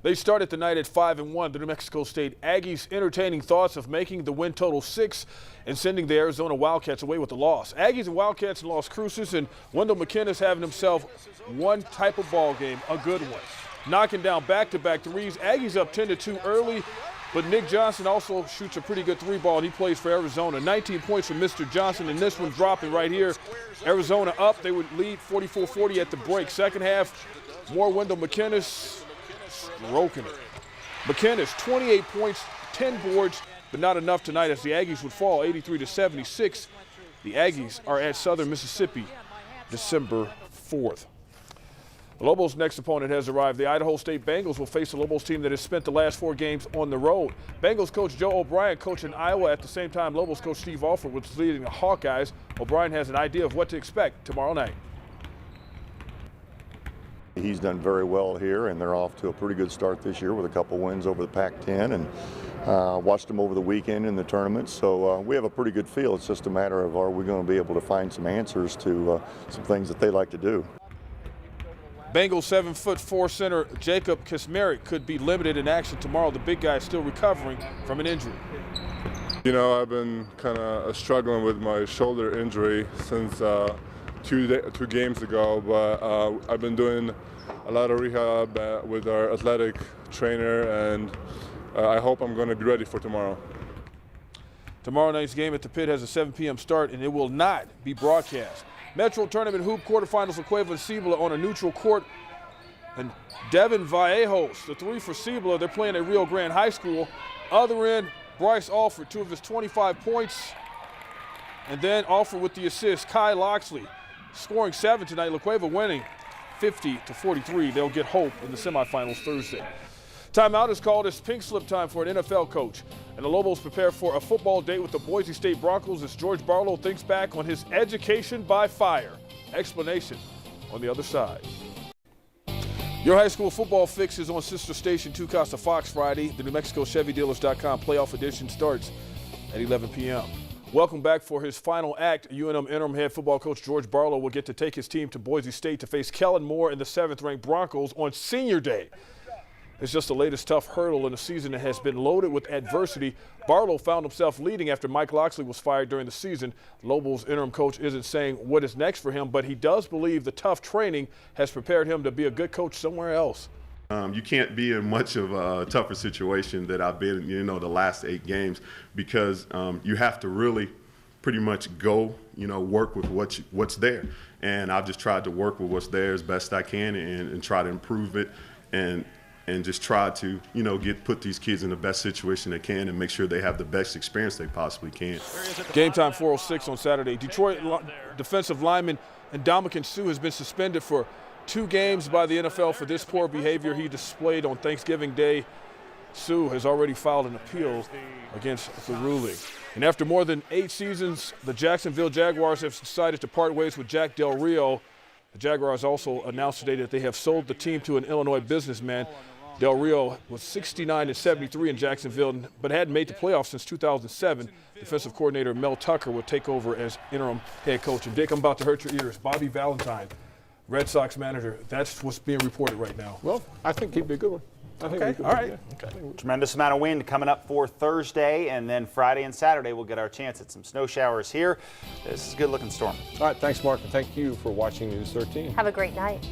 They started the night at 5-1. The New Mexico State Aggies entertaining thoughts of making the win total 6 and sending the Arizona Wildcats away with the loss. Aggies and Wildcats in Las Cruces, and Wendell McKinnis having himself one type of ball game, a good one. Knocking down back-to-back threes. Aggies up 10-2 early, but Nick Johnson also shoots a pretty good three ball, and he plays for Arizona. 19 points from Mr. Johnson, and this one dropping right here. Arizona up. They would lead 44-40 at the break. Second half, more Wendell McKinnis. Stroking it. McKinnis, 28 points, 10 boards, but not enough tonight as the Aggies would fall 83-76. The Aggies are at Southern Mississippi December 4th. The Lobos' next opponent has arrived. The Idaho State Bengals will face the Lobos team that has spent the last 4 games on the road. Bengals coach Joe O'Brien coaching Iowa at the same time Lobos coach Steve Alford was leading the Hawkeyes. O'Brien has an idea of what to expect tomorrow night. He's done very well here, and they're off to a pretty good start this year with a couple wins over the Pac-10, and watched them over the weekend in the tournament. So we have a pretty good feel. It's just a matter of, are we going to be able to find some answers to some things that they like to do. Bengals 7'4" center Jacob Kismerick could be limited in action tomorrow. The big guy is still recovering from an injury. You know, I've been kind of struggling with my shoulder injury since two games ago, but I've been doing a lot of rehab with our athletic trainer, and I hope I'm going to be ready for tomorrow. Tomorrow night's game at the Pit has a 7 p.m. start, and it will not be broadcast. Metro Tournament Hoop quarterfinals, La Cueva and Cibola on a neutral court. And Devin Vallejos, the 3 for Cibola. They're playing at Rio Grande High School. Other end, Bryce Alford, 2 of his 25 points. And then Alford with the assist, Kai Loxley scoring 7 tonight. La Cueva winning 50-43. They'll get hope in the semifinals Thursday. Timeout is called. It's pink slip time for an NFL coach. And the Lobos prepare for a football date with the Boise State Broncos as George Barlow thinks back on his education by fire. Explanation on the other side. Your high school football fix is on sister station 2 Costa Fox Friday. The New Mexico ChevyDealers.com playoff edition starts at 11 p.m. Welcome back for his final act. UNM interim head football coach George Barlow will get to take his team to Boise State to face Kellen Moore and the 7th-ranked Broncos on Senior Day. It's just the latest tough hurdle in a season that has been loaded with adversity. Barlow found himself leading after Mike Loxley was fired during the season. Lobos interim coach isn't saying what is next for him, but he does believe the tough training has prepared him to be a good coach somewhere else. You can't be in much of a tougher situation that I've been in, the last 8 games, because you have to really pretty much go, work with what's there. And I've just tried to work with what's there as best I can and try to improve it and just try to, put these kids in the best situation they can and make sure they have the best experience they possibly can. Game time 4:06 on Saturday. Detroit defensive lineman Ndamukong Suh has been suspended for 2 games by the NFL for this poor behavior he displayed on Thanksgiving Day. Suh has already filed an appeal against the ruling. And after more than 8 seasons, the Jacksonville Jaguars have decided to part ways with Jack Del Rio. The Jaguars also announced today that they have sold the team to an Illinois businessman. Del Rio was 69-73 in Jacksonville, but hadn't made the playoffs since 2007. Defensive coordinator Mel Tucker will take over as interim head coach. And Dick, I'm about to hurt your ears. Bobby Valentine, Red Sox manager, that's what's being reported right now. Well, I think he'd be a good one. Okay, all right. Yeah. Okay. Tremendous amount of wind coming up for Thursday, and then Friday and Saturday we'll get our chance at some snow showers here. This is a good-looking storm. All right, thanks, Mark, and thank you for watching News 13. Have a great night.